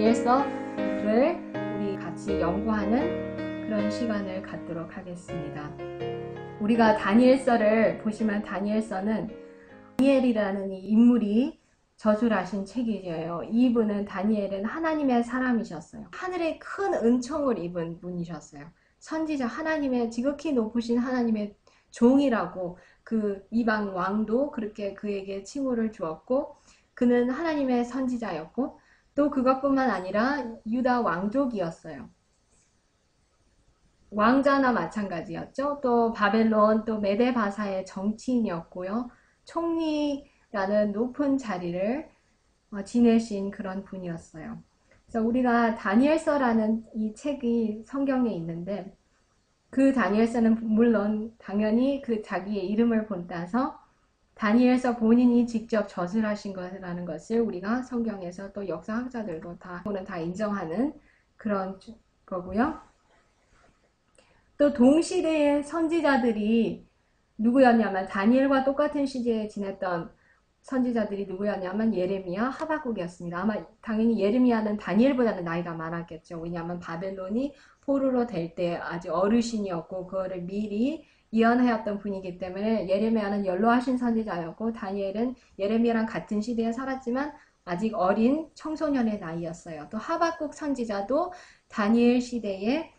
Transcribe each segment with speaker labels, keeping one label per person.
Speaker 1: 다니엘서를 우리 같이 연구하는 그런 시간을 갖도록 하겠습니다. 우리가 다니엘서를 보시면 다니엘서는 다니엘이라는 이 인물이 저주를 하신 책이에요. 이분은 다니엘은 하나님의 사람이셨어요. 하늘의 큰 은총을 입은 분이셨어요. 선지자, 하나님의 지극히 높으신 하나님의 종이라고 그 이방 왕도 그렇게 그에게 칭호를 주었고, 그는 하나님의 선지자였고, 또 그것뿐만 아니라 유다 왕족이었어요. 왕자나 마찬가지였죠. 또 바벨론, 또 메데바사의 정치인이었고요. 총리라는 높은 자리를 지내신 그런 분이었어요. 그래서 우리가 다니엘서라는 이 책이 성경에 있는데, 그 다니엘서는 물론 당연히 그 자기의 이름을 본따서 다니엘서 본인이 직접 저술하신 것이라는 것을 우리가 성경에서 또 역사학자들도 다 인정하는 그런 거고요. 또 동시대의 선지자들이 누구였냐면, 다니엘과 똑같은 시대에 지냈던 선지자들이 누구였냐면 예레미야, 하박국이었습니다. 아마 당연히 예레미야는 다니엘보다는 나이가 많았겠죠. 왜냐하면 바벨론이 포로로 될 때 아주 어르신이었고 그거를 미리 예언하였던 분이기 때문에 예레미야는 연로하신 선지자였고, 다니엘은 예레미야랑 같은 시대에 살았지만 아직 어린 청소년의 나이였어요. 또 하박국 선지자도 다니엘 시대에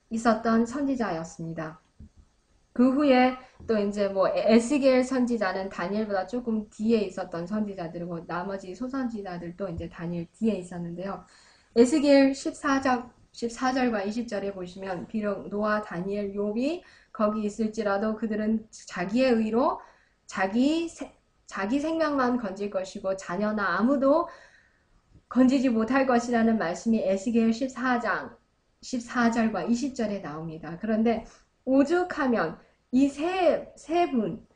Speaker 1: 있었던 선지자였습니다. 그 후에 또 이제 뭐 에스겔 선지자는 다니엘보다 조금 뒤에 있었던 선지자들이고, 나머지 소선지자들도 이제 다니엘 뒤에 있었는데요. 에스겔 14절과 20절에 보시면, 비록 노아, 다니엘, 욥이 거기 있을지라도 그들은 자기의 의로 자기 생명만 건질 것이고 자녀나 아무도 건지지 못할 것이라는 말씀이 에스겔 14장 14절과 20절에 나옵니다. 그런데 오죽하면 이 세 분,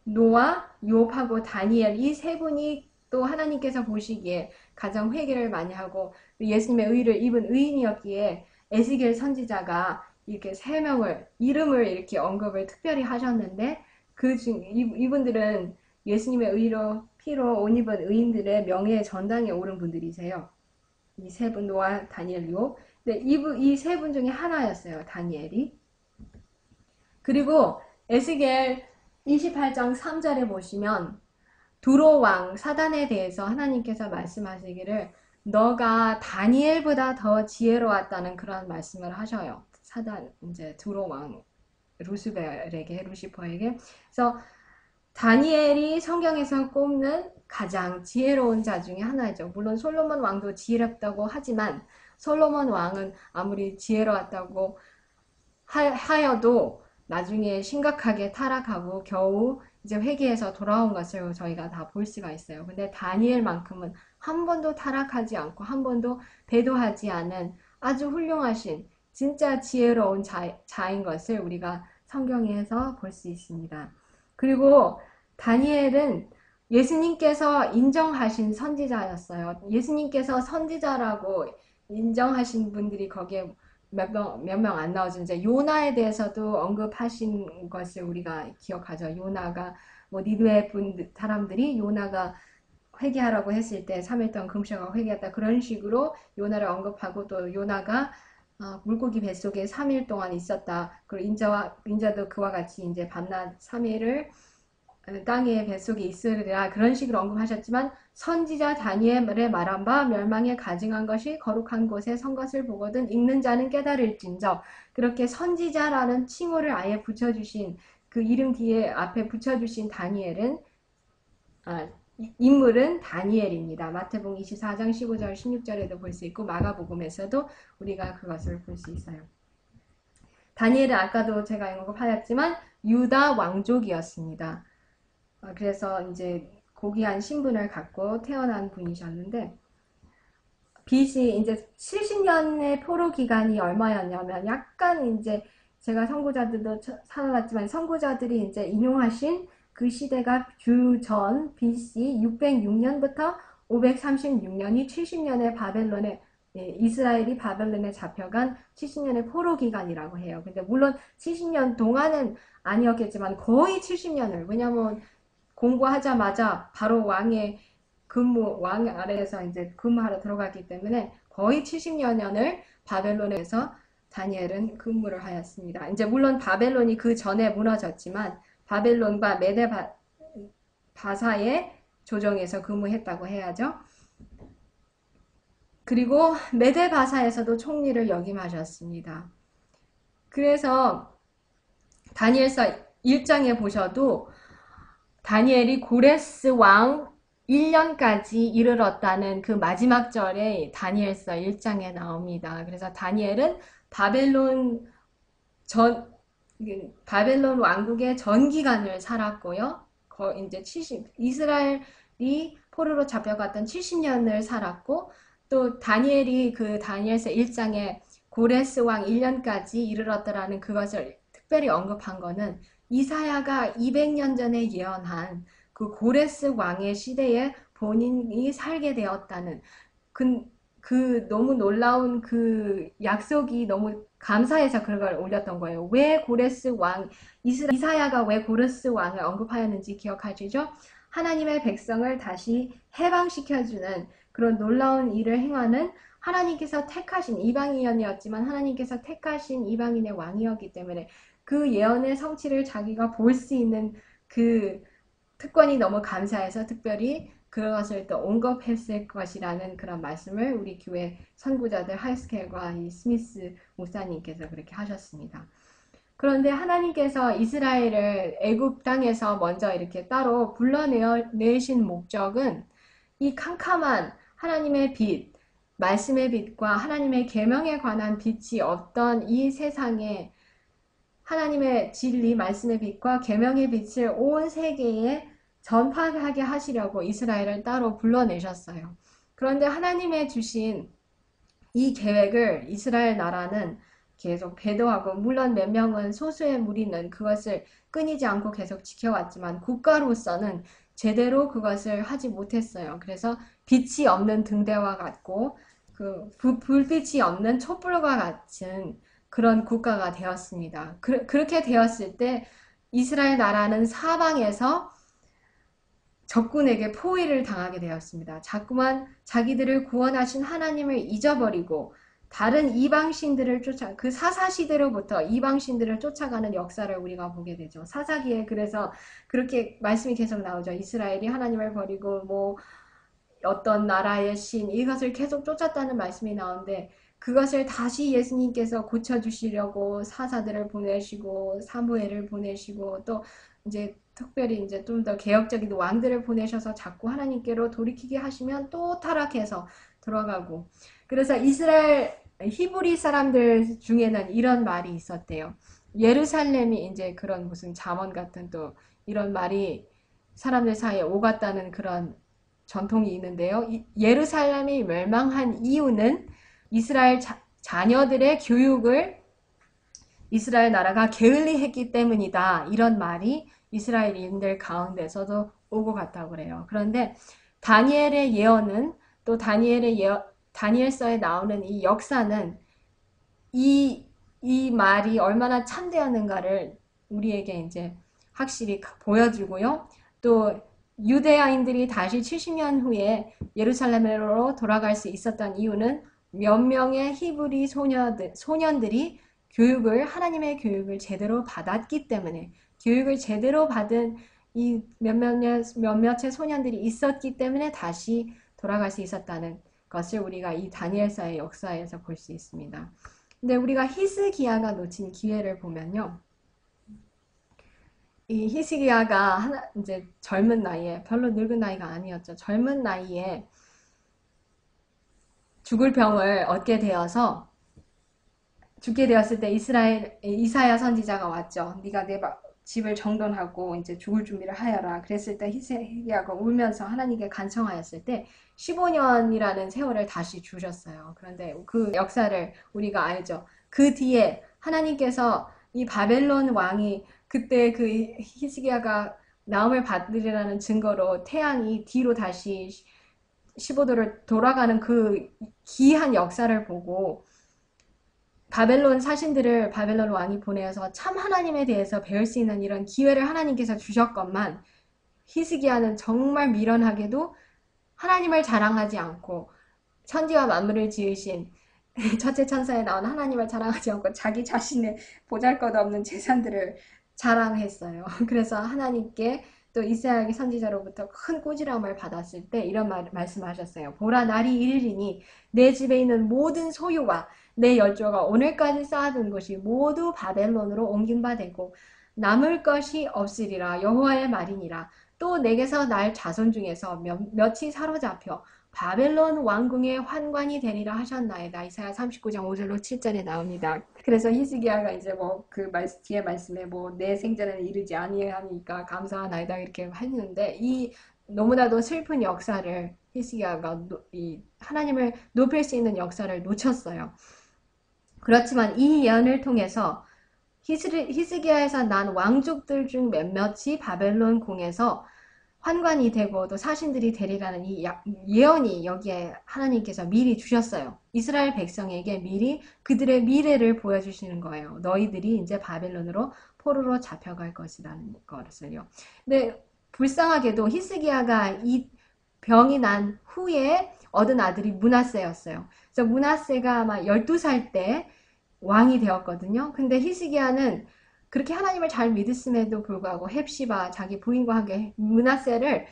Speaker 1: 노아, 욥하고 다니엘, 이 세 분이 또 하나님께서 보시기에 가장 회개를 많이 하고 예수님의 의를 입은 의인이었기에 에스겔 선지자가 이렇게 세 명을 이름을 이렇게 언급을 특별히 하셨는데, 이분들은 예수님의 의로 피로 옷 입은 의인들의 명예의 전당에 오른 분들이세요. 이 세 분, 노아, 다니엘, 욥. 네, 이 세 분 중에 하나였어요, 다니엘이. 그리고 에스겔 28장 3절에 보시면 두로 왕 사단에 대해서 하나님께서 말씀하시기를 너가 다니엘보다 더 지혜로웠다는 그런 말씀을 하셔요. 사단, 이제 두로 왕 루시퍼에게. 그래서 다니엘이 성경에서 꼽는 가장 지혜로운 자 중에 하나죠. 물론 솔로몬 왕도 지혜롭다고 하지만 솔로몬 왕은 아무리 지혜로웠다고 하여도 나중에 심각하게 타락하고 겨우 이제 회개해서 돌아온 것을 저희가 다 볼 수가 있어요. 근데 다니엘만큼은 한 번도 타락하지 않고 한 번도 배도하지 않은 아주 훌륭하신 진짜 지혜로운 자인 것을 우리가 성경에서 볼 수 있습니다. 그리고 다니엘은 예수님께서 인정하신 선지자였어요. 예수님께서 선지자라고 인정하신 분들이 거기에 몇 명 안 나오죠. 이제 요나에 대해서도 언급하신 것을 우리가 기억하죠. 요나가 뭐 니느웨 사람들이 요나가 회개하라고 했을 때 3일 동안 금식하고 회개했다, 그런 식으로 요나를 언급하고, 또 요나가 물고기 뱃속에 3일 동안 있었다. 그리고 인자도 그와 같이 이제 밤낮 3일을 땅의 뱃속에 있으리라, 그런 식으로 언급하셨지만, 선지자 다니엘의 말한 바 멸망에 가증한 것이 거룩한 곳에 선 것을 보거든 읽는 자는 깨달을진저, 그렇게 선지자라는 칭호를 아예 붙여주신, 그 이름 뒤에 앞에 붙여주신 다니엘은 인물은 다니엘입니다. 마태복음 24장 15절 16절에도 볼 수 있고 마가복음에서도 우리가 그것을 볼 수 있어요. 다니엘은 아까도 제가 언급하였지만 유다 왕족이었습니다. 그래서 이제 고귀한 신분을 갖고 태어난 분이셨는데, BC 이제 70년의 포로 기간이 얼마였냐면, 약간 이제 제가 선구자들도 살아났지만 선구자들이 이제 인용하신 그 시대가 주전 BC 606년부터 536년이 70년의 바벨론에, 이스라엘이 바벨론에 잡혀간 70년의 포로 기간이라고 해요. 근데 물론 70년 동안은 아니었겠지만 거의 70년을, 왜냐면 공부하자마자 바로 왕의 왕 아래에서 이제 근무하러 들어갔기 때문에 거의 70여 년을 바벨론에서 다니엘은 근무를 하였습니다. 이제 물론 바벨론이 그 전에 무너졌지만 바벨론과 메데 바사의 조정에서 근무했다고 해야죠. 그리고 메데 바사에서도 총리를 역임하셨습니다. 그래서 다니엘서 1장에 보셔도 다니엘이 고레스 왕 1년까지 이르렀다는 그 마지막 절에 다니엘서 1장에 나옵니다. 그래서 다니엘은 바벨론 왕국의 전 기간을 살았고요. 이제 이스라엘이 포로로 잡혀갔던 70년을 살았고, 또 다니엘이 그 다니엘서 1장에 고레스 왕 1년까지 이르렀다라는 그것을 특별히 언급한 거는 이사야가 200년 전에 예언한 그 고레스 왕의 시대에 본인이 살게 되었다는 그 너무 놀라운 그 약속이 너무 감사해서 그걸 올렸던 거예요. 왜 고레스 왕, 이사야가 왜 고레스 왕을 언급하였는지 기억하시죠? 하나님의 백성을 다시 해방시켜주는 그런 놀라운 일을 행하는 하나님께서 택하신 이방인이었지만 하나님께서 택하신 이방인의 왕이었기 때문에 그 예언의 성취를 자기가 볼 수 있는 그 특권이 너무 감사해서 특별히 그것을 또 언급했을 것이라는 그런 말씀을 우리 교회 선구자들 하이스켈과 이 스미스 목사님께서 그렇게 하셨습니다. 그런데 하나님께서 이스라엘을 애굽 땅에서 먼저 이렇게 따로 불러내신 목적은 이 캄캄한 하나님의 빛, 말씀의 빛과 하나님의 계명에 관한 빛이 없던 이 세상에 하나님의 진리, 말씀의 빛과 계명의 빛을 온 세계에 전파하게 하시려고 이스라엘을 따로 불러내셨어요. 그런데 하나님의 주신 이 계획을 이스라엘 나라는 계속 배도하고, 물론 몇 명은 소수의 무리는 그것을 끊이지 않고 계속 지켜왔지만 국가로서는 제대로 그것을 하지 못했어요. 그래서 빛이 없는 등대와 같고 그 불빛이 없는 촛불과 같은 그런 국가가 되었습니다. 그렇게 되었을 때 이스라엘 나라는 사방에서 적군에게 포위를 당하게 되었습니다. 자꾸만 자기들을 구원하신 하나님을 잊어버리고 다른 이방신들을 그 사사시대로부터 이방신들을 쫓아가는 역사를 우리가 보게 되죠. 사사기에 그래서 그렇게 말씀이 계속 나오죠. 이스라엘이 하나님을 버리고 뭐 어떤 나라의 신 이것을 계속 쫓았다는 말씀이 나오는데, 그것을 다시 예수님께서 고쳐주시려고 사사들을 보내시고 사무엘을 보내시고 또 이제 특별히 이제 좀 더 개혁적인 왕들을 보내셔서 자꾸 하나님께로 돌이키게 하시면 또 타락해서 들어가고, 그래서 이스라엘 히브리 사람들 중에는 이런 말이 있었대요. 예루살렘이 이제 그런 무슨 잠언 같은 또 이런 말이 사람들 사이에 오갔다는 그런 전통이 있는데요. 예루살렘이 멸망한 이유는 이스라엘 자녀들의 교육을 이스라엘 나라가 게을리했기 때문이다. 이런 말이 이스라엘인들 가운데서도 오고 갔다고 그래요. 그런데 다니엘의 예언은 또 다니엘서에 나오는 이 역사는 이 말이 얼마나 참되었는가를 우리에게 이제 확실히 보여주고요. 또 유대인들이 다시 70년 후에 예루살렘으로 돌아갈 수 있었던 이유는 몇 명의 히브리 소년들이 하나님의 교육을 제대로 받았기 때문에, 교육을 제대로 받은 이 몇몇의 소년들이 있었기 때문에 다시 돌아갈 수 있었다는 것을 우리가 이 다니엘서의 역사에서 볼 수 있습니다. 근데 우리가 히스기야가 놓친 기회를 보면요. 이 히스기야가 이제 젊은 나이에, 별로 늙은 나이가 아니었죠. 젊은 나이에 죽을 병을 얻게 되었을 때 이사야 선지자가 왔죠. 네가 내 집을 정돈하고 이제 죽을 준비를 하여라. 그랬을 때 히스기야가 울면서 하나님께 간청하였을 때 15년이라는 세월을 다시 주셨어요. 그런데 그 역사를 우리가 알죠. 그 뒤에 하나님께서 이 바벨론 왕이 그때 그 히스기야가 나음을 받으리라는 증거로 태양이 뒤로 다시 15도를 돌아가는 그 기이한 역사를 보고 바벨론 사신들을 바벨론 왕이 보내서 참 하나님에 대해서 배울 수 있는 이런 기회를 하나님께서 주셨건만 히스기야는 정말 미련하게도 하나님을 자랑하지 않고 천지와 만물을 지으신 첫째 천사에 나온 하나님을 자랑하지 않고 자기 자신의 보잘것없는 재산들을 자랑했어요. 그래서 하나님께 또 이사야기 선지자로부터 큰 꾸지람을 받았을 때 이런 말씀하셨어요. 보라, 날이 이르리니 내 집에 있는 모든 소유와 내 열조가 오늘까지 쌓아둔 것이 모두 바벨론으로 옮긴 바 되고 남을 것이 없으리라. 여호와의 말이니라. 또 내게서 날 자손 중에서 몇이 사로잡혀 바벨론 왕궁의 환관이 되리라 하셨나이다. 이사야 39장 5절로 7절에 나옵니다. 그래서 히스기야가 이제 뭐 그 뒤에 말씀에 뭐 내 생전에는 이르지 아니하니까 감사하나이다 이렇게 했는데 이 너무나도 슬픈 역사를 히스기야가 이 하나님을 높일 수 있는 역사를 놓쳤어요. 그렇지만 이 예언을 통해서 히스기야에서 난 왕족들 중 몇몇이 바벨론 궁에서 환관이 되고 또 사신들이 되리라는 이 예언이 여기에 하나님께서 미리 주셨어요. 이스라엘 백성에게 미리 그들의 미래를 보여주시는 거예요. 너희들이 이제 바벨론으로 포로로 잡혀갈 것이라는 것을요. 근데 불쌍하게도 히스기야가 이 병이 난 후에 얻은 아들이 므낫세였어요. 그래서 므낫세가 아마 12살 때 왕이 되었거든요. 근데 히스기야는 그렇게 하나님을 잘 믿었음에도 불구하고 헵시바 자기 부인과 함께 므낫세를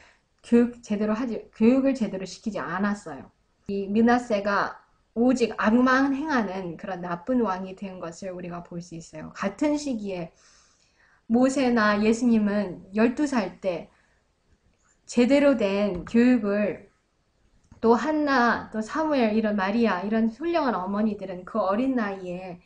Speaker 1: 교육을 제대로 시키지 않았어요. 이 므낫세가 오직 악만 행하는 그런 나쁜 왕이 된 것을 우리가 볼 수 있어요. 같은 시기에 모세나 예수님은 12살 때 제대로 된 교육을 또 한나, 또 사무엘, 이런 마리아, 이런 훌륭한 어머니들은 그 어린 나이에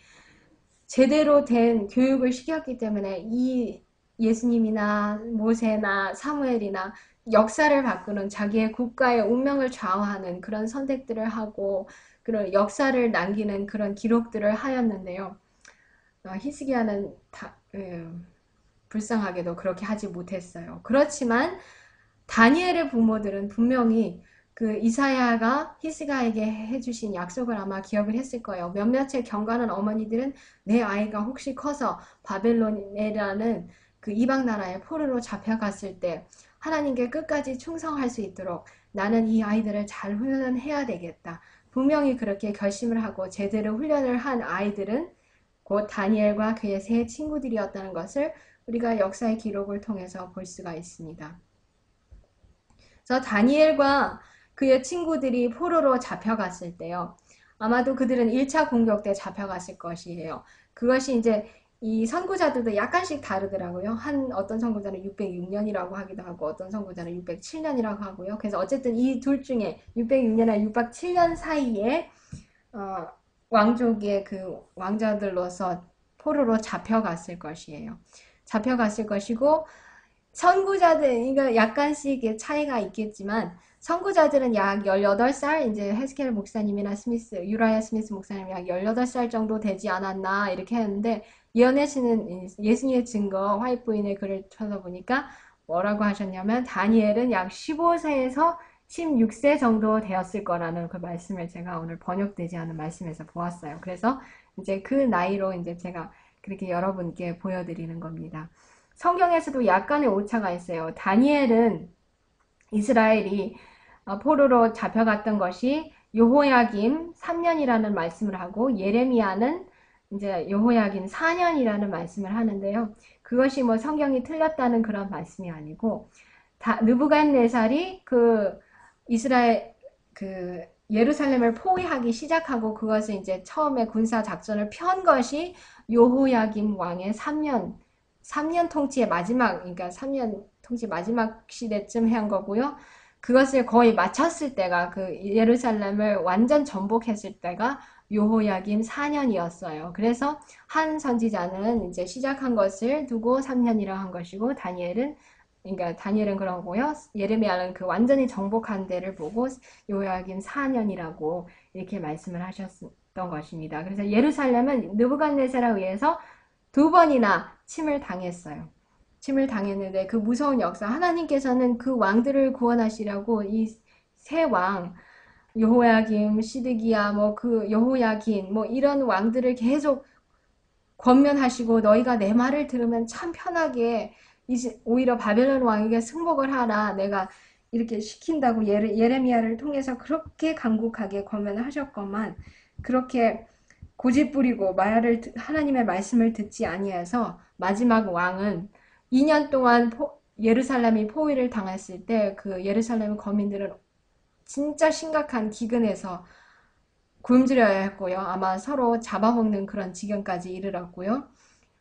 Speaker 1: 제대로 된 교육을 시켰기 때문에 이 예수님이나 모세나 사무엘이나 역사를 바꾸는 자기의 국가의 운명을 좌우하는 그런 선택들을 하고 그런 역사를 남기는 그런 기록들을 하였는데요. 히스기야는 불쌍하게도 그렇게 하지 못했어요. 그렇지만 다니엘의 부모들은 분명히 그 이사야가 히스기야에게 해주신 약속을 아마 기억을 했을 거예요. 몇몇의 경건한 어머니들은 내 아이가 혹시 커서 바벨론이라는 그 이방 나라의 포로로 잡혀갔을 때 하나님께 끝까지 충성할 수 있도록 나는 이 아이들을 잘 훈련해야 되겠다. 분명히 그렇게 결심을 하고 제대로 훈련을 한 아이들은 곧 다니엘과 그의 세 친구들이었다는 것을 우리가 역사의 기록을 통해서 볼 수가 있습니다. 그래서 다니엘과 그의 친구들이 포로로 잡혀갔을 때요. 아마도 그들은 1차 공격 때 잡혀갔을 것이에요. 그것이 이제 이 선구자들도 약간씩 다르더라고요. 어떤 선구자는 606년이라고 하기도 하고 어떤 선구자는 607년이라고 하고요. 그래서 어쨌든 이 둘 중에 606년이나 607년 사이에 왕족의 그 왕자들로서 포로로 잡혀갔을 것이에요. 잡혀갔을 것이고 선구자들, 이거 약간씩 차이가 있겠지만 선구자들은 약 18살, 이제 헤스켈 목사님이나 유라야 스미스 목사님이 약 18살 정도 되지 않았나 이렇게 했는데 예언하시는 예수님의 증거 화이트 부인의 글을 찾아보니까 뭐라고 하셨냐면 다니엘은 약 15세에서 16세 정도 되었을 거라는 그 말씀을 제가 오늘 번역되지 않은 말씀에서 보았어요. 그래서 이제 그 나이로 이제 제가 그렇게 여러분께 보여드리는 겁니다. 성경에서도 약간의 오차가 있어요. 다니엘은 이스라엘이 포로로 잡혀갔던 것이 여호야김 3년이라는 말씀을 하고 예레미야는 이제 여호야김 4년이라는 말씀을 하는데요. 그것이 뭐 성경이 틀렸다는 그런 말씀이 아니고 느부갓네살이 그 이스라엘 그 예루살렘을 포위하기 시작하고 그것을 이제 처음에 군사 작전을 편 것이 여호야김 왕의 3년 통치의 마지막, 그러니까 3년 통치 마지막 시대쯤 한 거고요. 그것을 거의 마쳤을 때가 그 예루살렘을 완전 전복했을 때가 여호야김 4년이었어요. 그래서 한 선지자는 이제 시작한 것을 두고 3년이라 한 것이고 그러니까 다니엘은 그런 거고요. 예레미야는 그 완전히 정복한 데를 보고 여호야김 4년이라고 이렇게 말씀을 하셨던 것입니다. 그래서 예루살렘은 느부갓네살에 의해서 2번이나 침을 당했어요. 침을 당했는데 그 무서운 역사, 하나님께서는 그 왕들을 구원하시려고 이 세 왕, 여호야김, 시드기야, 여호야긴, 이런 왕들을 계속 권면하시고 너희가 내 말을 들으면 참 편하게 오히려 바벨론 왕에게 승복을 하라. 내가 이렇게 시킨다고 예레미야를 통해서 그렇게 간곡하게 권면하셨건만 그렇게 고집부리고 하나님의 말씀을 듣지 아니해서 마지막 왕은 2년 동안 예루살렘이 포위를 당했을 때 그 예루살렘 거민들은 진짜 심각한 기근에서 굶주려야 했고요. 아마 서로 잡아먹는 그런 지경까지 이르렀고요.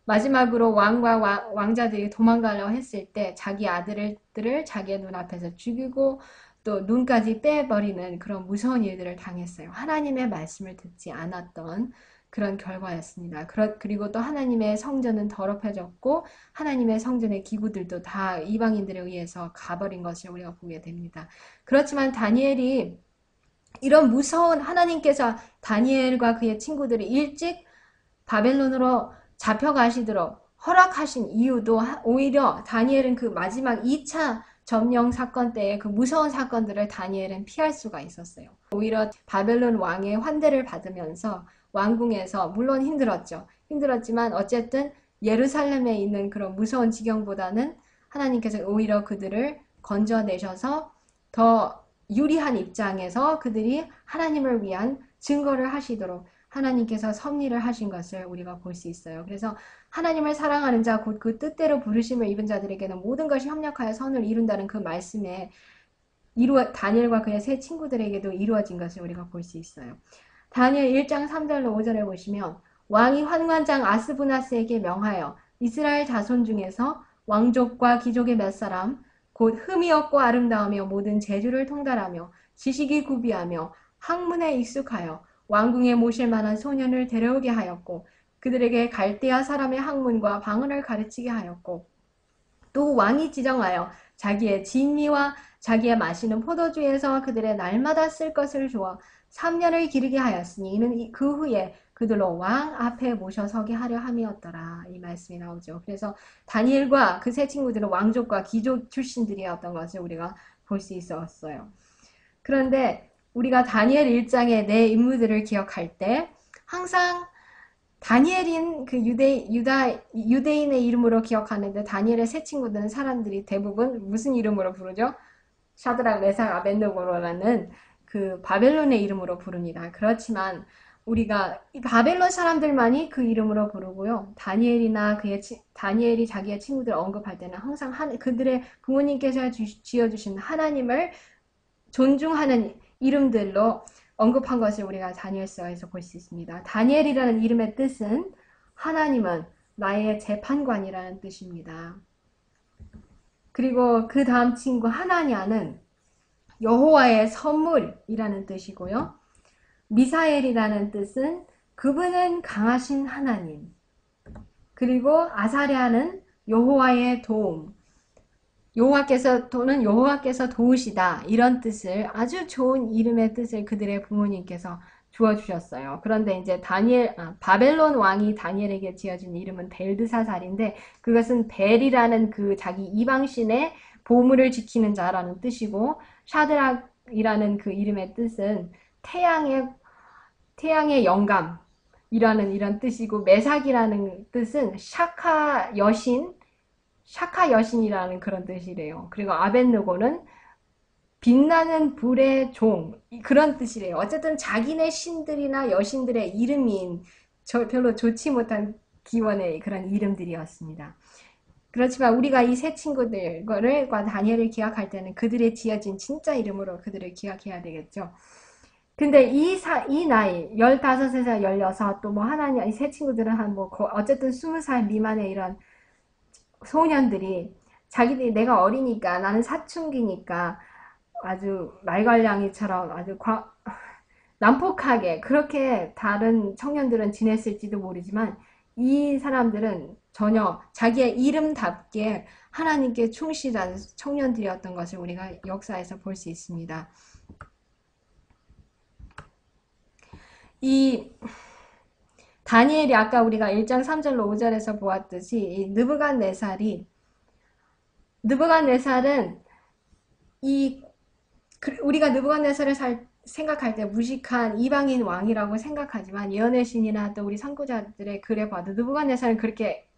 Speaker 1: 마지막으로 왕과 왕자들이 도망가려 했을 때 자기 아들들을 자기의 눈앞에서 죽이고 또 눈까지 빼버리는 그런 무서운 일들을 당했어요. 하나님의 말씀을 듣지 않았던 그런 결과였습니다. 그리고 또 하나님의 성전은 더럽혀졌고 하나님의 성전의 기구들도 다 이방인들에 의해서 가버린 것을 우리가 보게 됩니다. 그렇지만 다니엘이 이런 무서운 하나님께서 다니엘과 그의 친구들이 일찍 바벨론으로 잡혀가시도록 허락하신 이유도 오히려 다니엘은 그 마지막 2차 점령 사건 때의 그 무서운 사건들을 다니엘은 피할 수가 있었어요. 오히려 바벨론 왕의 환대를 받으면서 왕궁에서 물론 힘들었지만 어쨌든 예루살렘에 있는 그런 무서운 지경보다는 하나님께서 오히려 그들을 건져내셔서 더 유리한 입장에서 그들이 하나님을 위한 증거를 하시도록 하나님께서 섭리를 하신 것을 우리가 볼 수 있어요. 그래서 하나님을 사랑하는 자, 곧 그 뜻대로 부르심을 입은 자들에게는 모든 것이 협력하여 선을 이룬다는 그 말씀에 다니엘과 그의 세 친구들에게도 이루어진 것을 우리가 볼 수 있어요. 다니엘 1장 3절로 5절에 보시면 왕이 환관장 아스부나스에게 명하여 이스라엘 자손 중에서 왕족과 귀족의 몇 사람 곧 흠이 없고 아름다우며 모든 재주를 통달하며 지식이 구비하며 학문에 익숙하여 왕궁에 모실 만한 소년을 데려오게 하였고 그들에게 갈대아 사람의 학문과 방언을 가르치게 하였고 또 왕이 지정하여 자기의 진리와 자기의 마시는 포도주에서 그들의 날마다 쓸 것을 주어 3년을 기르게 하였으니 이는 그 후에 그들로 왕 앞에 모셔서게 하려 함이었더라. 이 말씀이 나오죠. 그래서 다니엘과 그 세 친구들은 왕족과 귀족 출신들이었던 것을 우리가 볼 수 있었어요. 그런데 우리가 다니엘 1장의 내 인물들을 기억할 때 항상 다니엘인 그 유대인의 이름으로 기억하는데 다니엘의 세 친구들은 사람들이 대부분 무슨 이름으로 부르죠? 샤드락, 메삭, 아벳느고라는 그 바벨론의 이름으로 부릅니다. 그렇지만 우리가 바벨론 사람들만이 그 이름으로 부르고요. 다니엘이 자기의 친구들 언급할 때는 항상 그들의 부모님께서 지어주신 하나님을 존중하는 이름들로 언급한 것을 우리가 다니엘서에서 볼 수 있습니다. 다니엘이라는 이름의 뜻은 하나님은 나의 재판관이라는 뜻입니다. 그리고 그 다음 친구 하나냐는 여호와의 선물이라는 뜻이고요. 미사엘이라는 뜻은 그분은 강하신 하나님. 그리고 아사랴는 여호와의 도움. 여호와께서 도우시다 이런 뜻을 아주 좋은 이름의 뜻을 그들의 부모님께서 주어주셨어요. 그런데 이제 바벨론 왕이 다니엘에게 지어준 이름은 벨드사살인데 그것은 벨이라는 그 자기 이방신의 보물을 지키는 자라는 뜻이고 샤드락이라는 그 이름의 뜻은 태양의 영감이라는 이런 뜻이고 메삭이라는 뜻은 샤카 여신이라는 그런 뜻이래요. 그리고 아벳느고는 빛나는 불의 종 그런 뜻이래요. 어쨌든 자기네 신들이나 여신들의 이름인 별로 좋지 못한 기원의 그런 이름들이었습니다. 그렇지만 우리가 이 세 친구들과 다니엘을 기억할 때는 그들의 지어진 진짜 이름으로 그들을 기억해야 되겠죠. 근데 이 나이 15에서 16 또 뭐 하나님 이 세 친구들은 어쨌든 20살 미만의 이런 소년들이 자기들이 내가 어리니까 나는 사춘기니까 아주 말괄량이처럼 아주 난폭하게 그렇게 다른 청년들은 지냈을지도 모르지만 이 사람들은 전혀 자기의 이름답게 하나님께 충실한 청년들이었던 것을 우리가 역사에서 볼 수 있습니다. 이 다니엘이 아까 우리가 1장 3절로 5절에서 보았듯이 이 느부갓네살은 우리가 느부갓네살을 생각할 때 무식한 이방인 왕이라고 생각하지만 예언의 신이나 또 우리 선구자들의 글에 봐도 느부갓네살은 그렇게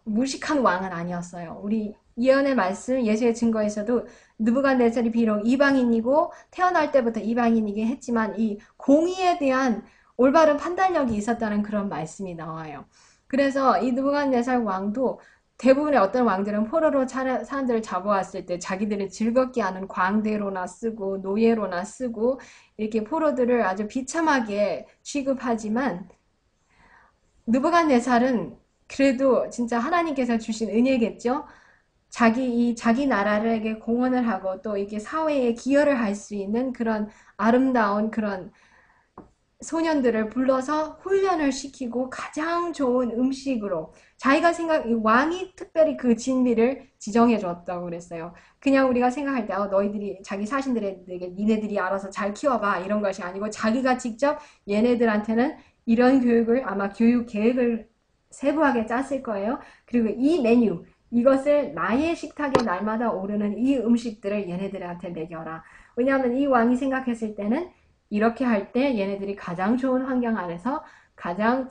Speaker 1: 무식한 왕은 아니었어요. 우리 예언의 말씀, 예수의 증거에서도 느부갓네살이 비록 이방인이고 태어날 때부터 이방인이긴 했지만 이 공의에 대한 올바른 판단력이 있었다는 그런 말씀이 나와요. 그래서 이 느부갓네살 왕도 대부분의 어떤 왕들은 포로로 사람들을 잡아왔을 때 자기들을 즐겁게 하는 광대로나 쓰고 노예로나 쓰고 이렇게 포로들을 아주 비참하게 취급하지만 느부갓네살은 그래도 진짜 하나님께서 주신 은혜겠죠. 자기 나라에게 공헌을 하고 또 이게 사회에 기여를 할 수 있는 그런 아름다운 그런 소년들을 불러서 훈련을 시키고 가장 좋은 음식으로 자기가 왕이 특별히 그 진미를 지정해 줬다고 그랬어요. 그냥 우리가 생각할 때 너희들이 자기 사신들에게 니네들이 알아서 잘 키워봐 이런 것이 아니고 자기가 직접 얘네들한테는 이런 교육을 아마 교육 계획을 세부하게 짰을 거예요. 그리고 이 메뉴 이것을 나의 식탁에 날마다 오르는 이 음식들을 얘네들한테 먹여라. 왜냐하면 이 왕이 생각했을 때는 이렇게 할 때 얘네들이 가장 좋은 환경 안에서 가장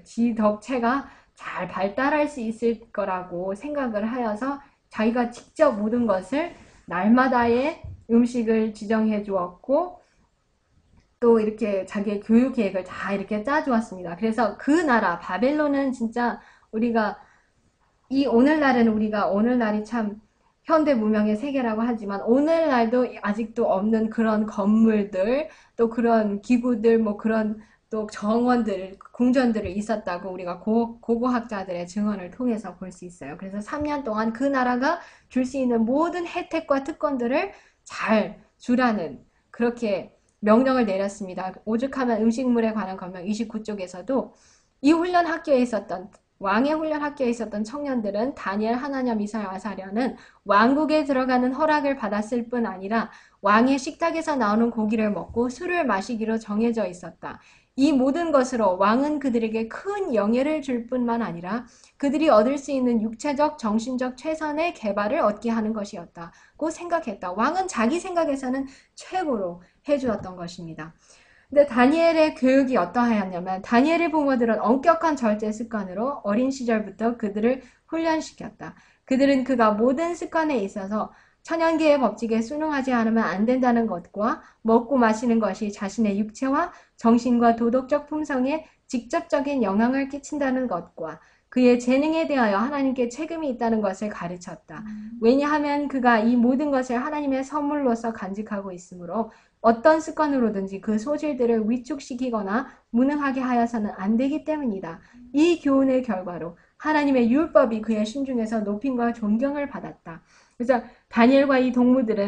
Speaker 1: 지덕체가 잘 발달할 수 있을 거라고 생각을 하여서 자기가 직접 모든 것을 날마다의 음식을 지정해 주었고 또 이렇게 자기의 교육 계획을 다 이렇게 짜주었습니다. 그래서 그 나라 바벨론은 진짜 우리가 오늘날이 참 현대 문명의 세계라고 하지만 오늘날도 아직도 없는 그런 건물들 또 그런 기구들 뭐 그런 또 정원들 궁전들이 있었다고 우리가 고고학자들의 증언을 통해서 볼 수 있어요. 그래서 3년 동안 그 나라가 줄 수 있는 모든 혜택과 특권들을 잘 주라는 그렇게 명령을 내렸습니다. 오죽하면 음식물에 관한 검명 29쪽에서도 이 훈련 학교에 있었던 왕의 훈련 학교에 있었던 청년들은 다니엘, 하나냐, 미사야, 아사랴는 왕국에 들어가는 허락을 받았을 뿐 아니라 왕의 식탁에서 나오는 고기를 먹고 술을 마시기로 정해져 있었다. 이 모든 것으로 왕은 그들에게 큰 영예를 줄 뿐만 아니라 그들이 얻을 수 있는 육체적, 정신적 최선의 개발을 얻게 하는 것이었다고 생각했다. 왕은 자기 생각에서는 최고로 해주었던 것입니다. 근데 다니엘의 교육이 어떠하였냐면 다니엘의 부모들은 엄격한 절제 습관으로 어린 시절부터 그들을 훈련시켰다. 그들은 그가 모든 습관에 있어서 천연계의 법칙에 순응하지 않으면 안 된다는 것과 먹고 마시는 것이 자신의 육체와 정신과 도덕적 품성에 직접적인 영향을 끼친다는 것과 그의 재능에 대하여 하나님께 책임이 있다는 것을 가르쳤다. 왜냐하면 그가 이 모든 것을 하나님의 선물로서 간직하고 있으므로 어떤 습관으로든지 그 소질들을 위축시키거나 무능하게 하여서는 안 되기 때문이다. 이 교훈의 결과로 하나님의 율법이 그의 심중에서 높임과 존경을 받았다. 그래서 다니엘과 이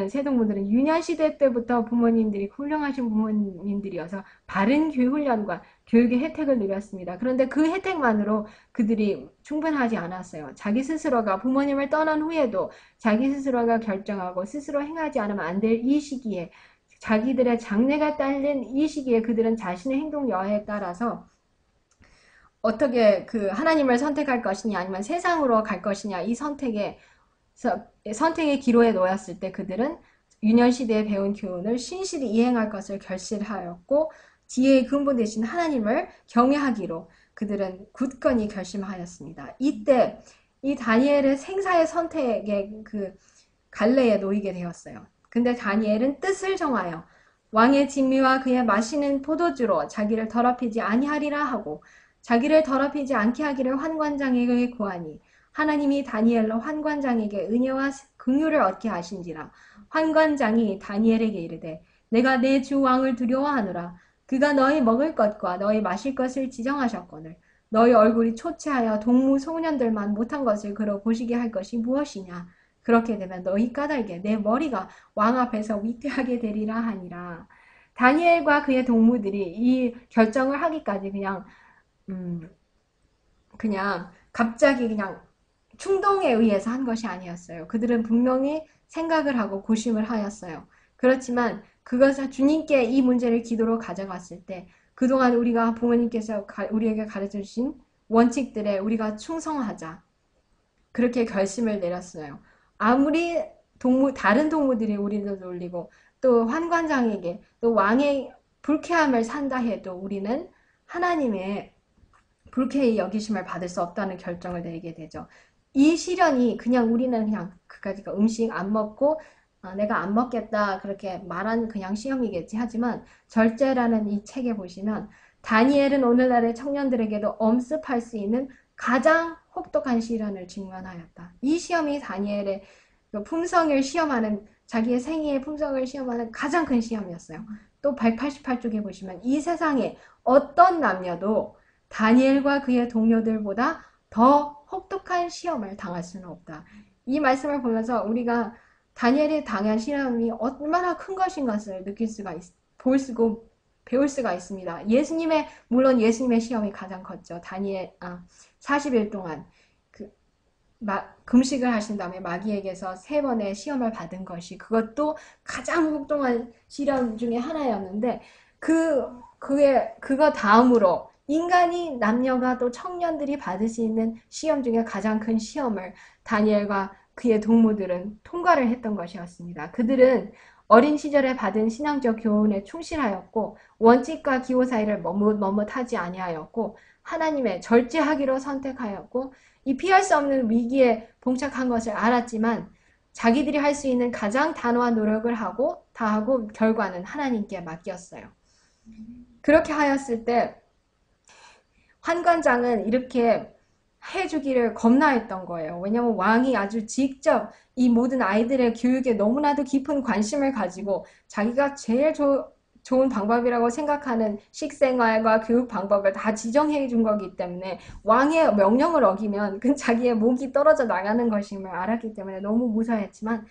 Speaker 1: 새 동무들은 유년시대 때부터 부모님들이 훌륭하신 부모님들이어서 바른 훈련과 교육의 혜택을 누렸습니다. 그런데 그 혜택만으로 그들이 충분하지 않았어요. 자기 스스로가 부모님을 떠난 후에도 자기 스스로가 결정하고 스스로 행하지 않으면 안 될 이 시기에 자기들의 장래가 딸린 이 시기에 그들은 자신의 행동 여하에 따라서 어떻게 그 하나님을 선택할 것이냐 아니면 세상으로 갈 것이냐 이 선택의 기로에 놓였을 때 그들은 유년시대에 배운 교훈을 신실히 이행할 것을 결심하였고 지혜의 근본 되신 하나님을 경외하기로 그들은 굳건히 결심하였습니다. 이때 이 다니엘의 생사의 선택의 그 갈래에 놓이게 되었어요. 근데 다니엘은 뜻을 정하여 왕의 진미와 그의 마시는 포도주로 자기를 더럽히지 아니하리라 하고 자기를 더럽히지 않게 하기를 환관장에게 구하니 하나님이 다니엘로 환관장에게 은혜와 긍휼을 얻게 하신지라. 환관장이 다니엘에게 이르되 내가 내 주 왕을 두려워하노라. 그가 너희 먹을 것과 너희 마실 것을 지정하셨거늘 너희 얼굴이 초췌하여 동무 소년들만 못한 것을 그러 보시게 할 것이 무엇이냐. 그렇게 되면 너희 까닭에 내 머리가 왕 앞에서 위태하게 되리라 하니라. 다니엘과 그의 동무들이 이 결정을 하기까지 그냥 갑자기 그냥 충동에 의해서 한 것이 아니었어요. 그들은 분명히 생각을 하고 고심을 하였어요. 그렇지만 그것을 주님께 이 문제를 기도로 가져갔을 때 그동안 우리가 부모님께서 우리에게 가르쳐 주신 원칙들에 우리가 충성하자. 그렇게 결심을 내렸어요. 아무리 다른 동무들이 우리를 놀리고 또 환관장에게 또 왕의 불쾌함을 산다 해도 우리는 하나님의 불쾌히 여기심을 받을 수 없다는 결정을 내리게 되죠. 이 시련이 그냥 우리는 그냥 그까짓 음식 안 먹고 내가 안 먹겠다 그렇게 말한 그냥 시험이겠지. 하지만 절제라는 이 책에 보시면 다니엘은 오늘날의 청년들에게도 엄습할 수 있는 가장 혹독한 시련을 직면하였다. 이 시험이 다니엘의 그 품성을 시험하는 자기의 생애의 품성을 시험하는 가장 큰 시험이었어요. 또 188쪽에 보시면 이 세상에 어떤 남녀도 다니엘과 그의 동료들보다 더 혹독한 시험을 당할 수는 없다. 이 말씀을 보면서 우리가 다니엘이 당한 시험이 얼마나 큰 것인 것을 느낄 수가 볼 수고 배울 수가 있습니다. 물론 예수님의 시험이 가장 컸죠. 40일 동안 금식을 하신 다음에 마귀에게서 3번의 시험을 받은 것이 그것도 가장 혹독한 시련 중에 하나였는데 그거 다음으로 인간이 남녀가 또 청년들이 받을 수 있는 시험 중에 가장 큰 시험을 다니엘과 그의 동무들은 통과를 했던 것이었습니다. 그들은 어린 시절에 받은 신앙적 교훈에 충실하였고 원칙과 기호 사이를 머뭇머뭇하지 아니하였고 하나님의 절제하기로 선택하였고 이 피할 수 없는 위기에 봉착한 것을 알았지만 자기들이 할 수 있는 가장 단호한 노력을 다하고 결과는 하나님께 맡겼어요. 그렇게 하였을 때 환관장은 이렇게 해주기를 겁나했던 거예요. 왜냐하면 왕이 아주 직접 이 모든 아이들의 교육에 너무나도 깊은 관심을 가지고 자기가 제일 좋은 방법이라고 생각하는 식생활과 교육 방법을 다 지정해 준 거기 때문에 왕의 명령을 어기면 그 자기의 목이 떨어져 나가는 것임을 알았기 때문에 너무 무서워했지만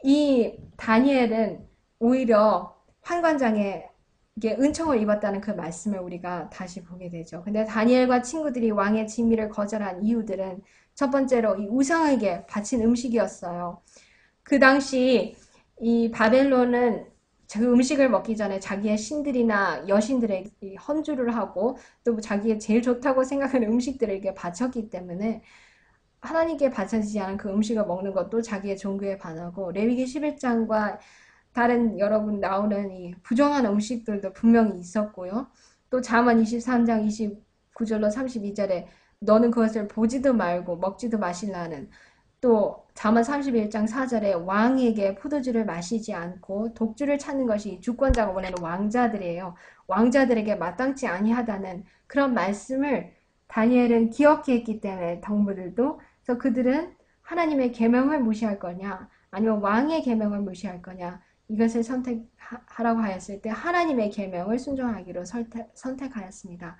Speaker 1: 이 다니엘은 오히려 환관장에 이게 은총을 입었다는 그 말씀을 우리가 다시 보게 되죠. 근데 다니엘과 친구들이 왕의 진미를 거절한 이유들은 첫 번째로 이 우상에게 바친 음식이었어요. 그 당시 이 바벨론은 그 음식을 먹기 전에 자기의 신들이나 여신들에게 헌주를 하고 또 자기의 제일 좋다고 생각하는 음식들에게 바쳤기 때문에 하나님께 바쳐지지 않은 그 음식을 먹는 것도 자기의 종교에 반하고 레위기 11장과 다른 여러분 나오는 이 부정한 음식들도 분명히 있었고요. 또 잠언 23장 29절로 32절에 너는 그것을 보지도 말고 먹지도 마실라는 또 잠언 31장 4절에 왕에게 포도주를 마시지 않고 독주를 찾는 것이 주권자가 원하는 왕자들이에요. 왕자들에게 마땅치 아니하다는 그런 말씀을 다니엘은 기억했기 때문에 덕무들도 그래서 그들은 하나님의 계명을 무시할 거냐 아니면 왕의 계명을 무시할 거냐 이것을 선택하라고 하였을 때 하나님의 계명을 순종하기로 선택하였습니다.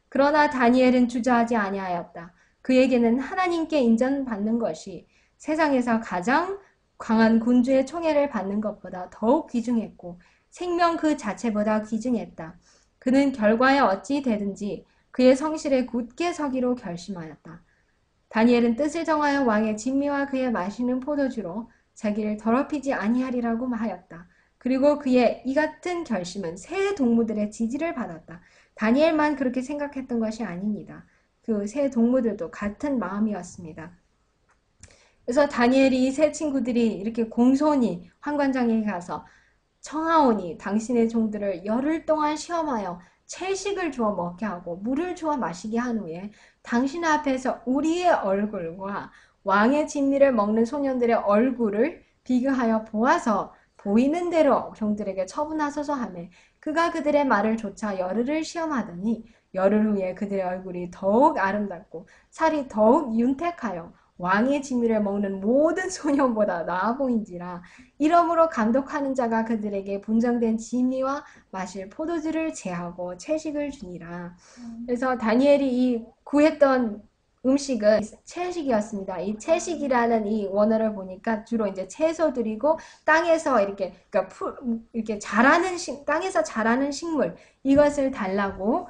Speaker 1: 그러나 다니엘은 주저하지 아니하였다. 그에게는 하나님께 인정받는 것이 세상에서 가장 강한 군주의 총애를 받는 것보다 더욱 귀중했고 생명 그 자체보다 귀중했다. 그는 결과에 어찌 되든지 그의 성실에 굳게 서기로 결심하였다. 다니엘은 뜻을 정하여 왕의 진미와 그의 마시는 포도주로 자기를 더럽히지 아니하리라고 하였다. 그리고 그의 이 같은 결심은 새 동무들의 지지를 받았다. 다니엘만 그렇게 생각했던 것이 아닙니다. 그 새 동무들도 같은 마음이었습니다. 그래서 다니엘이 새 친구들이 이렇게 공손히 환관장에 가서 청하오니 당신의 종들을 열흘 동안 시험하여 채식을 주어 먹게 하고 물을 주어 마시게 한 후에 당신 앞에서 우리의 얼굴과 왕의 진미를 먹는 소년들의 얼굴을 비교하여 보아서 보이는 대로 종들에게 처분하소서 하매 그가 그들의 말을 조차 열흘을 시험하더니 열흘 후에 그들의 얼굴이 더욱 아름답고 살이 더욱 윤택하여 왕의 진미를 먹는 모든 소년보다 나아 보인지라. 이러므로 감독하는 자가 그들에게 분정된 진미와 마실 포도주를 제하고 채식을 주니라. 그래서 다니엘이 이 구했던 음식은 채식이었습니다. 이 채식이라는 이 원어를 보니까 주로 이제 채소들이고 땅에서 그러니까 이렇게 땅에서 자라는 식물 이것을 달라고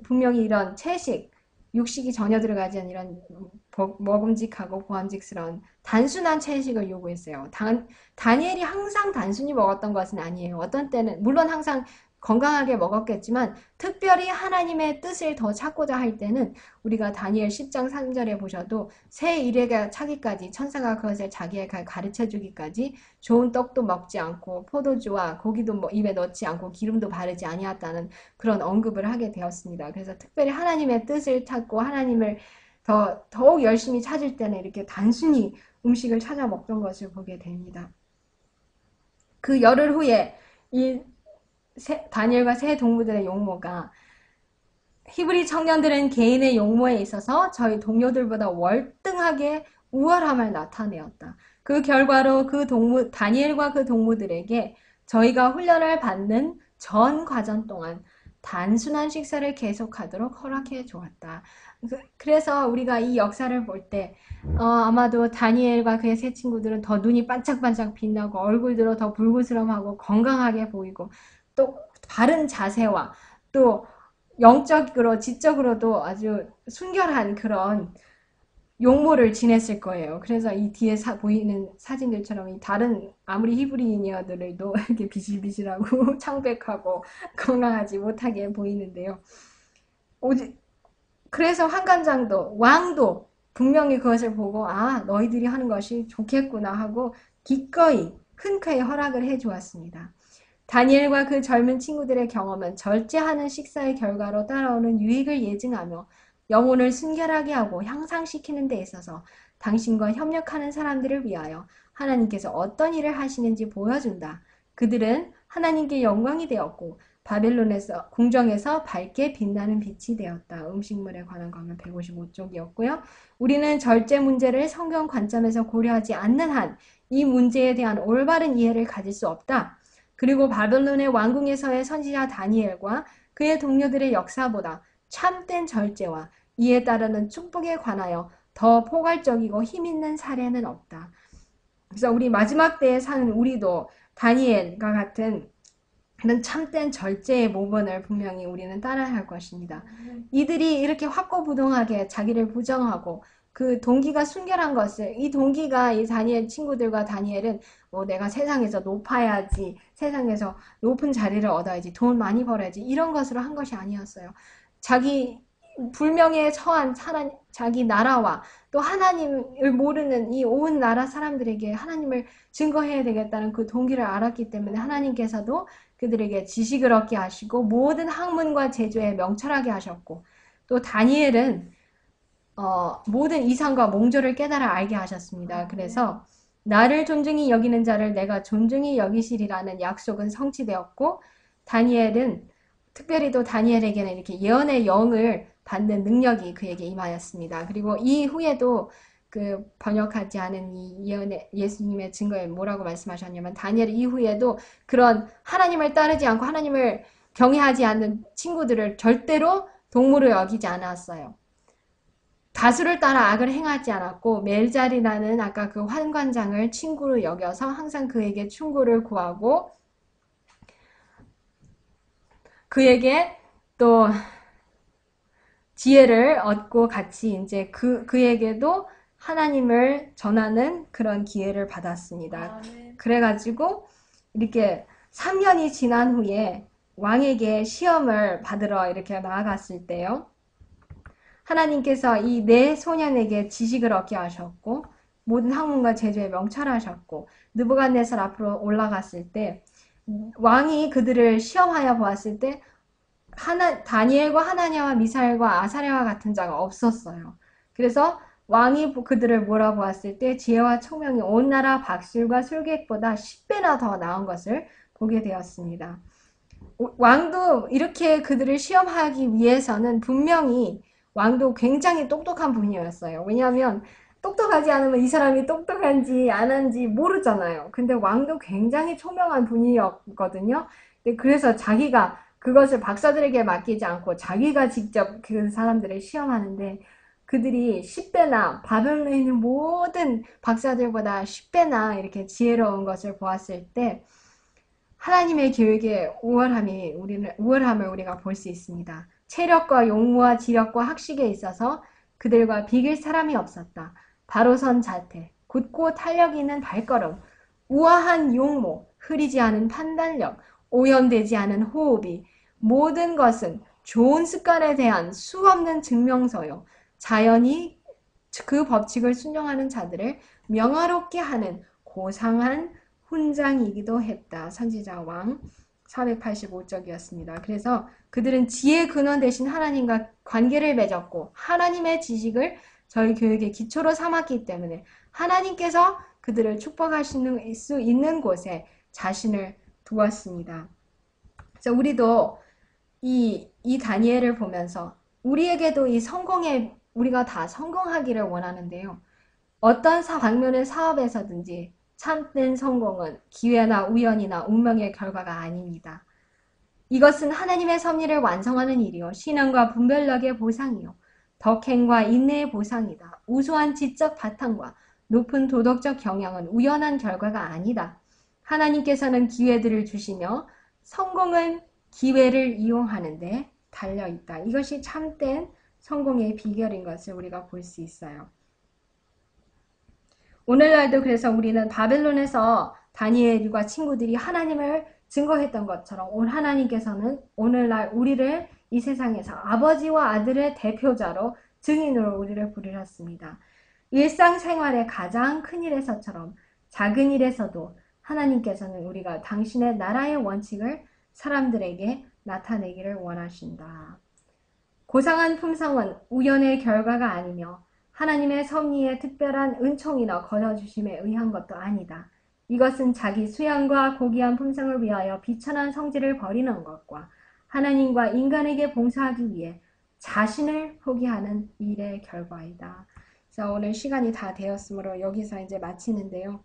Speaker 1: 분명히 이런 채식 육식이 전혀 들어가지 않은 이런 먹음직하고 보암직스러운 단순한 채식을 요구했어요. 다니엘이 항상 단순히 먹었던 것은 아니에요. 어떤 때는 물론 항상 건강하게 먹었겠지만 특별히 하나님의 뜻을 더 찾고자 할 때는 우리가 다니엘 10장 3절에 보셔도 새 일에게 차기까지 천사가 그것을 자기에게 가르쳐주기까지 좋은 떡도 먹지 않고 포도주와 고기도 입에 넣지 않고 기름도 바르지 아니었다는 그런 언급을 하게 되었습니다. 그래서 특별히 하나님의 뜻을 찾고 하나님을 더욱 열심히 찾을 때는 이렇게 단순히 음식을 찾아 먹던 것을 보게 됩니다. 그 열흘 후에 이 다니엘과 세 동무들의 용모가 히브리 청년들은 개인의 용모에 있어서 저희 동료들보다 월등하게 우월함을 나타내었다. 그 결과로 다니엘과 그 동무들에게 저희가 훈련을 받는 전 과정 동안 단순한 식사를 계속하도록 허락해 주었다. 그래서 우리가 이 역사를 볼 때 아마도 다니엘과 그의 세 친구들은 더 눈이 반짝반짝 빛나고 얼굴들도 더 불그스름하고 건강하게 보이고 또 바른 자세와 또 영적으로 지적으로도 아주 순결한 그런 용모를 지냈을 거예요. 그래서 이 뒤에 보이는 사진들처럼 이 다른 아무리 히브리인이어들도 이렇게 비실비실하고 창백하고 건강하지 못하게 보이는데요. 그래서 환관장도 왕도 분명히 그것을 보고 너희들이 하는 것이 좋겠구나 하고 기꺼이 흔쾌히 허락을 해 주었습니다. 다니엘과 그 젊은 친구들의 경험은 절제하는 식사의 결과로 따라오는 유익을 예증하며 영혼을 순결하게 하고 향상시키는 데 있어서 당신과 협력하는 사람들을 위하여 하나님께서 어떤 일을 하시는지 보여준다. 그들은 하나님께 영광이 되었고 바벨론에서 궁정에서 밝게 빛나는 빛이 되었다. 음식물에 관한 거는 155쪽이었고요. 우리는 절제 문제를 성경 관점에서 고려하지 않는 한 이 문제에 대한 올바른 이해를 가질 수 없다. 그리고 바벨론의 왕궁에서의 선지자 다니엘과 그의 동료들의 역사보다 참된 절제와 이에 따르는 축복에 관하여 더 포괄적이고 힘있는 사례는 없다. 그래서 우리 마지막 때에 사는 우리도 다니엘과 같은 그런 참된 절제의 모범을 분명히 우리는 따라야 할 것입니다. 이들이 이렇게 확고부동하게 자기를 부정하고 그 동기가 순결한 것을 이 동기가 이 다니엘 친구들과 다니엘은 내가 세상에서 높아야지 세상에서 높은 자리를 얻어야지 돈 많이 벌어야지 이런 것으로 한 것이 아니었어요. 자기 불명예에 처한 자기 나라와 또 하나님을 모르는 이 온 나라 사람들에게 하나님을 증거해야 되겠다는 그 동기를 알았기 때문에 하나님께서도 그들에게 지식을 얻게 하시고 모든 학문과 제조에 명철하게 하셨고 또 다니엘은 모든 이상과 몽조를 깨달아 알게 하셨습니다. 그래서 나를 존중히 여기는 자를 내가 존중히 여기시리라는 약속은 성취되었고 다니엘은 특별히 또 다니엘에게는 이렇게 예언의 영을 받는 능력이 그에게 임하였습니다. 그리고 이후에도 그 번역하지 않은 이 예수님의 증거에 뭐라고 말씀하셨냐면 다니엘 이후에도 그런 하나님을 따르지 않고 하나님을 경외하지 않는 친구들을 절대로 동무로 여기지 않았어요. 다수를 따라 악을 행하지 않았고 멜잘이라는 아까 그 환관장을 친구로 여겨서 항상 그에게 충고를 구하고 그에게 또 지혜를 얻고 같이 이제 그에게도 하나님을 전하는 그런 기회를 받았습니다. 그래가지고 이렇게 3년이 지난 후에 왕에게 시험을 받으러 이렇게 나아갔을 때요. 하나님께서 이 네 소년에게 지식을 얻게 하셨고 모든 학문과 제조에 명철하셨고 느부갓네살 앞으로 올라갔을 때 왕이 그들을 시험하여 보았을 때 다니엘과 하나냐와 미사엘과 아사랴와 같은 자가 없었어요. 그래서 왕이 그들을 몰아보았을 때 지혜와 총명이 온 나라 박술과 술객보다 10배나 더 나은 것을 보게 되었습니다. 왕도 이렇게 그들을 시험하기 위해서는 분명히 왕도 굉장히 똑똑한 분이었어요. 왜냐하면 똑똑하지 않으면 이 사람이 똑똑한지 안 한지 모르잖아요. 근데 왕도 굉장히 초명한 분이었거든요. 그래서 자기가 그것을 박사들에게 맡기지 않고 자기가 직접 그 사람들을 시험하는데 그들이 10배나 바벨론에 있는 모든 박사들보다 10배나 이렇게 지혜로운 것을 보았을 때 하나님의 계획의 우월함을 우리가 볼 수 있습니다. 체력과 용무와 지력과 학식에 있어서 그들과 비길 사람이 없었다. 바로 선 자태, 굳고 탄력 있는 발걸음, 우아한 용모, 흐리지 않은 판단력, 오염되지 않은 호흡이 모든 것은 좋은 습관에 대한 수없는 증명서요. 자연히 그 법칙을 순종하는 자들을 명화롭게 하는 고상한 훈장이기도 했다. 선지자 왕 485쪽이었습니다. 그래서 그들은 지혜의 근원 되신 하나님과 관계를 맺었고 하나님의 지식을 저희 교육의 기초로 삼았기 때문에 하나님께서 그들을 축복하실 수 있는 곳에 자신을 두었습니다. 그래서 우리도 이 다니엘을 보면서 우리에게도 이 성공에 우리가 다 성공하기를 원하는데요. 어떤 방면의 사업에서든지 참된 성공은 기회나 우연이나 운명의 결과가 아닙니다. 이것은 하나님의 섭리를 완성하는 일이요 신앙과 분별력의 보상이요 덕행과 인내의 보상이다. 우수한 지적 바탕과 높은 도덕적 경향은 우연한 결과가 아니다. 하나님께서는 기회들을 주시며 성공은 기회를 이용하는데 달려있다. 이것이 참된 성공의 비결인 것을 우리가 볼 수 있어요. 오늘날도 그래서 우리는 바벨론에서 다니엘과 친구들이 하나님을 증거했던 것처럼 하나님께서는 오늘날 우리를 이 세상에서 아버지와 아들의 대표자로 증인으로 우리를 부르셨습니다. 일상생활의 가장 큰 일에서처럼 작은 일에서도 하나님께서는 우리가 당신의 나라의 원칙을 사람들에게 나타내기를 원하신다. 고상한 품성은 우연의 결과가 아니며 하나님의 섭리의 특별한 은총이나 거저주심에 의한 것도 아니다. 이것은 자기 수양과 고귀한 품성을 위하여 비천한 성질을 버리는 것과 하나님과 인간에게 봉사하기 위해 자신을 포기하는 일의 결과이다. 그래서 오늘 시간이 다 되었으므로 여기서 이제 마치는데요.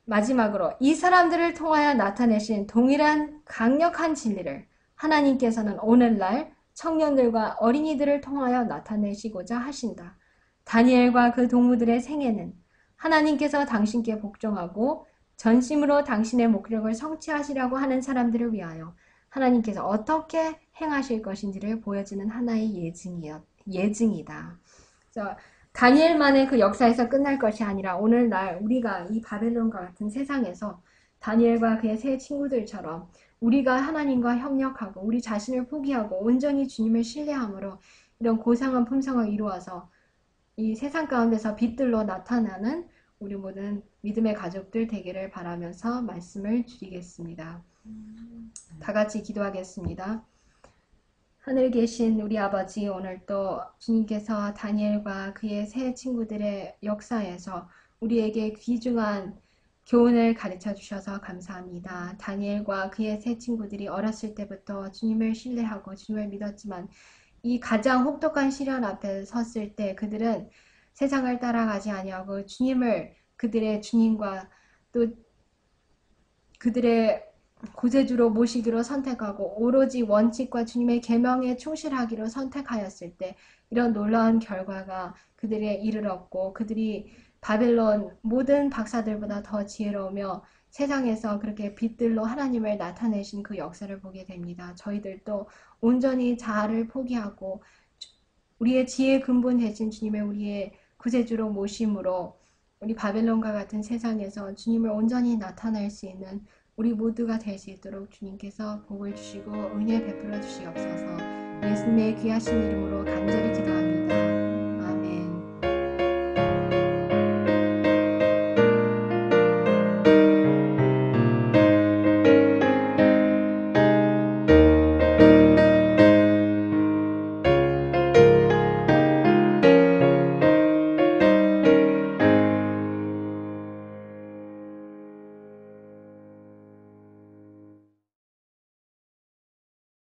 Speaker 1: 마지막으로 이 사람들을 통하여 나타내신 동일한 강력한 진리를 하나님께서는 오늘날 청년들과 어린이들을 통하여 나타내시고자 하신다. 다니엘과 그 동무들의 생애는 하나님께서 당신께 복종하고 전심으로 당신의 목적을 성취하시려고 하는 사람들을 위하여 하나님께서 어떻게 행하실 것인지를 보여주는 하나의 예증이다. 그래서 다니엘만의 그 역사에서 끝날 것이 아니라 오늘날 우리가 이 바벨론과 같은 세상에서 다니엘과 그의 세 친구들처럼 우리가 하나님과 협력하고 우리 자신을 포기하고 온전히 주님을 신뢰함으로 이런 고상한 품성을 이루어서 이 세상 가운데서 빛들로 나타나는 우리 모든 믿음의 가족들 되기를 바라면서 말씀을 드리겠습니다. 다 같이 기도하겠습니다. 하늘에 계신 우리 아버지, 오늘 또 주님께서 다니엘과 그의 세 친구들의 역사에서 우리에게 귀중한 교훈을 가르쳐 주셔서 감사합니다. 다니엘과 그의 세 친구들이 어렸을 때부터 주님을 신뢰하고 주님을 믿었지만 이 가장 혹독한 시련 앞에 섰을 때 그들은 세상을 따라가지 아니하고 주님을 그들의 주님과 또 그들의 구세주로 모시기로 선택하고 오로지 원칙과 주님의 계명에 충실하기로 선택하였을 때 이런 놀라운 결과가 그들에 이르렀고 그들이 바벨론 모든 박사들보다 더 지혜로우며 세상에서 그렇게 빛들로 하나님을 나타내신 그 역사를 보게 됩니다. 저희들도 온전히 자아를 포기하고 우리의 지혜의 근본 되신 주님의 우리의 구세주로 모심으로 우리 바벨론과 같은 세상에서 주님을 온전히 나타낼 수 있는 우리 모두가 될 수 있도록 주님께서 복을 주시고 은혜 베풀어 주시옵소서. 예수님의 귀하신 이름으로 간절히 기도합니다.